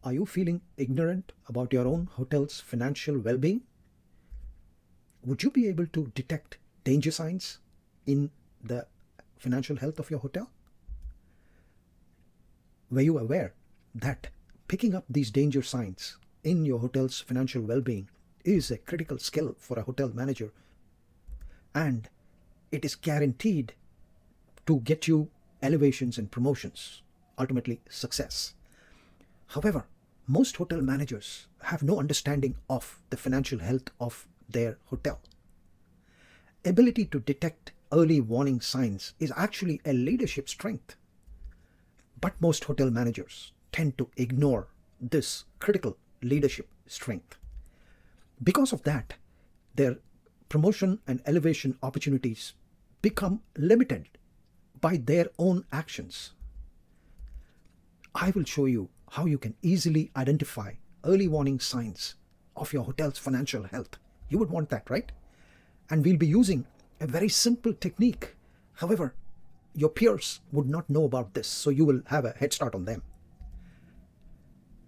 Are you feeling ignorant about your own hotel's financial well being? Would you be able to detect danger signs in the financial health of your hotel? Were you aware that picking up these danger signs in your hotel's financial well being is a critical skill for a hotel manager, and it is guaranteed to get you elevations and promotions, ultimately success? However, most hotel managers have no understanding of the financial health of their hotel. Ability to detect early warning signs is actually a leadership strength. But most hotel managers tend to ignore this critical leadership strength. Because of that, their promotion and elevation opportunities become limited by their own actions. I will show you how you can easily identify early warning signs of your hotel's financial health. You would want that, right? And we'll be using a very simple technique. However, your peers would not know about this, so you will have a head start on them.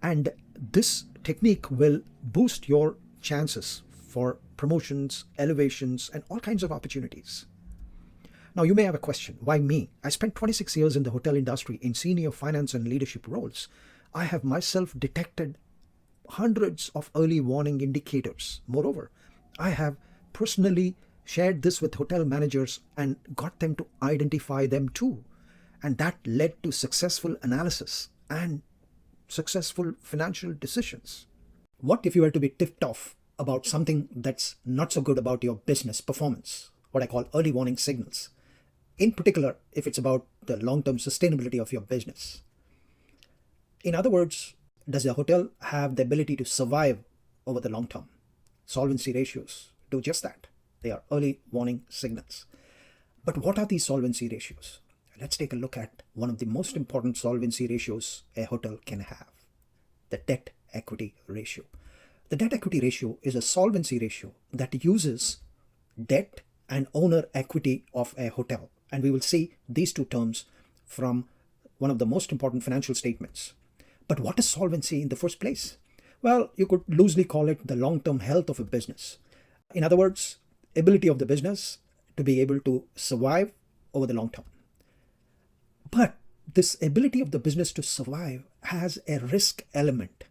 And this technique will boost your chances for promotions, elevations, and all kinds of opportunities. Now, you may have a question. Why me? I spent 26 years in the hotel industry in senior finance and leadership roles. I have myself detected hundreds of early warning indicators. Moreover, I have personally shared this with hotel managers and got them to identify them too. And that led to successful analysis and successful financial decisions. What if you were to be tipped off about something that's not so good about your business performance, what I call early warning signals? In particular, if it's about the long-term sustainability of your business. In other words, does the hotel have the ability to survive over the long term? Solvency ratios do just that. They are early warning signals. But what are these solvency ratios? Let's take a look at one of the most important solvency ratios a hotel can have, the debt equity ratio. The debt equity ratio is a solvency ratio that uses debt and owner equity of a hotel. And we will see these two terms from one of the most important financial statements. But what is solvency in the first place? Well, you could loosely call it the long-term health of a business. In other words, ability of the business to be able to survive over the long term. But this ability of the business to survive has a risk element.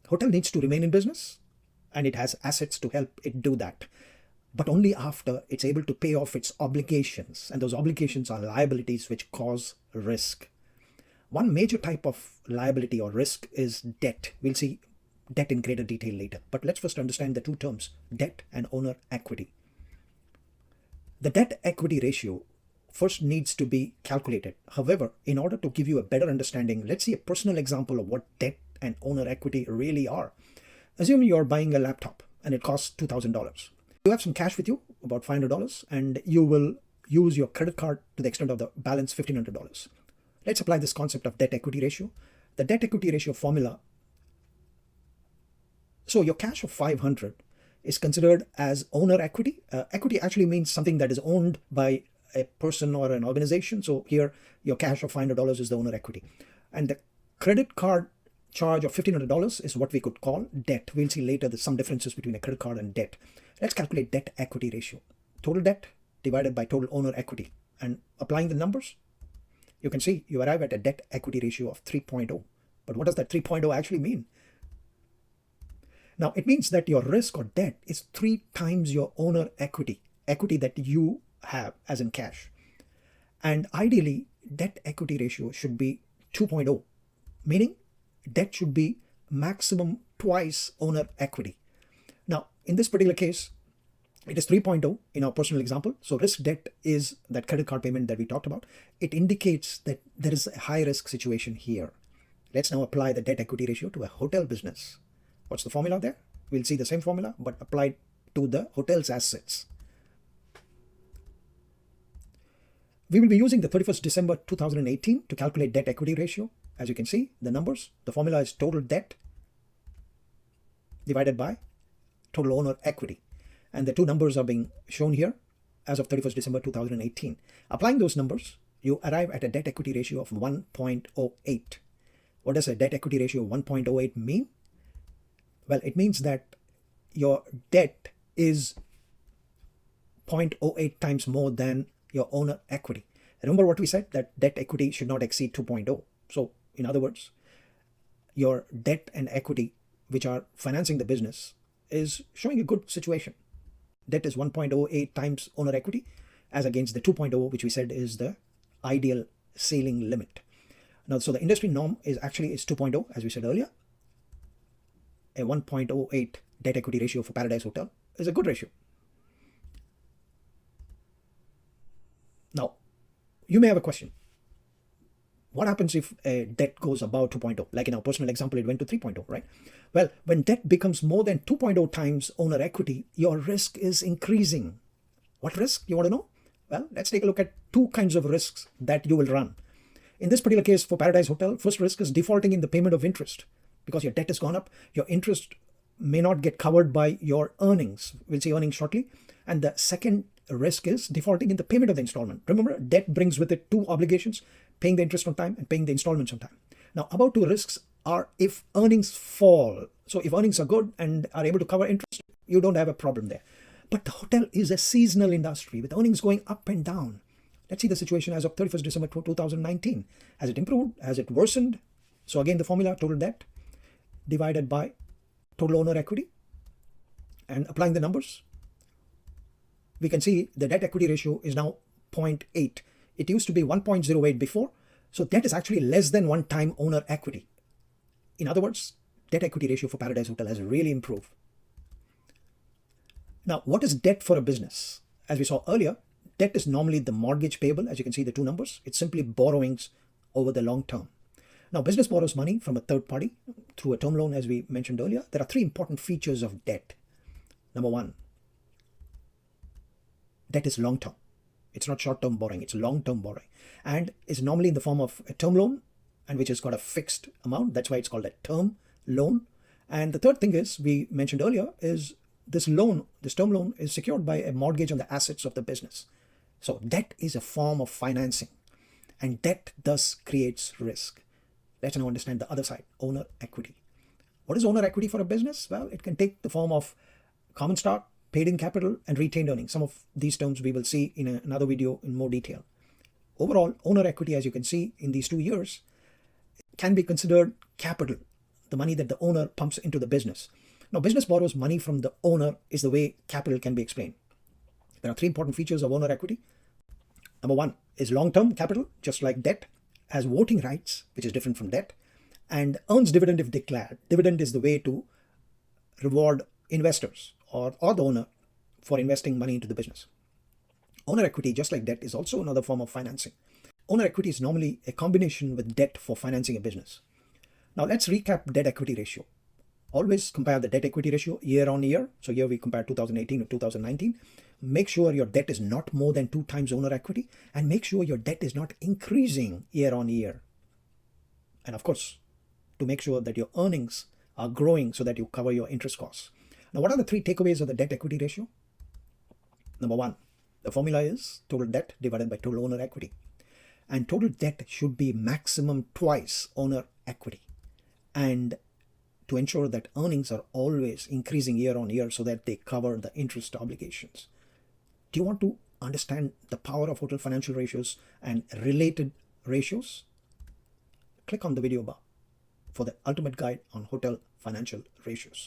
Hotel needs to remain in business, and it has assets to help it do that, but only after it's able to pay off its obligations. And those obligations are liabilities which cause risk. One major type of liability or risk is debt. We'll see debt in greater detail later. But let's first understand the two terms, debt and owner equity. The debt equity ratio first needs to be calculated. However, in order to give you a better understanding, let's see a personal example of what debt and owner equity really are. Assume you're buying a laptop and it costs $2,000. You have some cash with you, about $500, and you will use your credit card to the extent of the balance $1,500. Let's apply this concept of debt equity ratio. The debt equity ratio formula. So your cash of 500 is considered as owner equity. Equity actually means something that is owned by a person or an organization. So here your cash of $500 is the owner equity. And the credit card charge of $1,500 is what we could call debt. We'll see later there's some differences between a credit card and debt. Let's calculate debt equity ratio. Total debt divided by total owner equity. And applying the numbers, you can see you arrive at a debt equity ratio of 3.0. But what does that 3.0 actually mean? Now, it means that your risk or debt is 3 times your owner equity that you have as in cash. And ideally, debt equity ratio should be 2.0, meaning debt should be maximum twice owner equity. Now, in this particular case, it is 3.0 in our personal example. So risk debt is that credit card payment that we talked about. It indicates that there is a high risk situation here. Let's now apply the debt equity ratio to a hotel business. What's the formula there? We'll see the same formula, but applied to the hotel's assets. We will be using the 31st December 2018 to calculate debt equity ratio. As you can see, the numbers, the formula is total debt divided by total owner equity. And the two numbers are being shown here as of 31st December 2018. Applying those numbers, you arrive at a debt equity ratio of 1.08. What does a debt equity ratio of 1.08 mean? Well, it means that your debt is 0.08 times more than your owner equity. Remember what we said, that debt equity should not exceed 2.0. So in other words, your debt and equity, which are financing the business, is showing a good situation. Debt is 1.08 times owner equity, as against the 2.0, which we said is the ideal ceiling limit. Now, so the industry norm is 2.0, as we said earlier. A 1.08 debt equity ratio for Paradise Hotel is a good ratio. Now, you may have a question. What happens if a debt goes above 2.0? Like in our personal example, it went to 3.0, right? Well, when debt becomes more than 2.0 times owner equity, your risk is increasing. What risk? You want to know? Well, let's take a look at two kinds of risks that you will run. In this particular case for Paradise Hotel, first risk is defaulting in the payment of interest. Because your debt has gone up, your interest may not get covered by your earnings. We'll see earnings shortly. And the second risk is defaulting in the payment of the installment. Remember, debt brings with it two obligations: paying the interest on time and paying the installments on time. Now, about two risks are if earnings fall. So if earnings are good and are able to cover interest, you don't have a problem there. But the hotel is a seasonal industry with earnings going up and down. Let's see the situation as of 31st December 2019. Has it improved? Has it worsened? So again, the formula, total debt divided by total owner equity, and applying the numbers, we can see the debt equity ratio is now 0.8. It used to be 1.08 before. So debt is actually less than 1 time owner equity. In other words, debt equity ratio for Paradise Hotel has really improved. Now, what is debt for a business? As we saw earlier, debt is normally the mortgage payable. As you can see, the two numbers, it's simply borrowings over the long term. Now, business borrows money from a third party through a term loan, as we mentioned earlier. There are three important features of debt. Number one, debt is long-term. It's not short-term borrowing, it's long-term borrowing. And is normally in the form of a term loan, and which has got a fixed amount. That's why it's called a term loan. And the third thing is, we mentioned earlier, is this term loan is secured by a mortgage on the assets of the business. So debt is a form of financing, and debt thus creates risk. Let's now understand the other side, owner equity. What is owner equity for a business? Well, it can take the form of common stock, paid-in capital, and retained earnings. Some of these terms we will see in another video in more detail. Overall, owner equity, as you can see in these 2 years, can be considered capital, the money that the owner pumps into the business. Now, business borrows money from the owner is the way capital can be explained. There are three important features of owner equity. Number one is long-term capital, just like debt, has voting rights, which is different from debt, and earns dividend if declared. Dividend is the way to reward investors or the owner for investing money into the business. Owner equity, just like debt, is also another form of financing. Owner equity is normally a combination with debt for financing a business. Now let's recap debt equity ratio. Always compare the debt equity ratio year on year. So here we compare 2018 with 2019. Make sure your debt is not more than 2 times owner equity, and make sure your debt is not increasing year on year. And of course, to make sure that your earnings are growing so that you cover your interest costs. Now, what are the 3 takeaways of the debt equity ratio? Number one, the formula is total debt divided by total owner equity. And total debt should be maximum twice owner equity. And to ensure that earnings are always increasing year on year so that they cover the interest obligations. Do you want to understand the power of hotel financial ratios and related ratios? Click on the video bar for the ultimate guide on hotel financial ratios.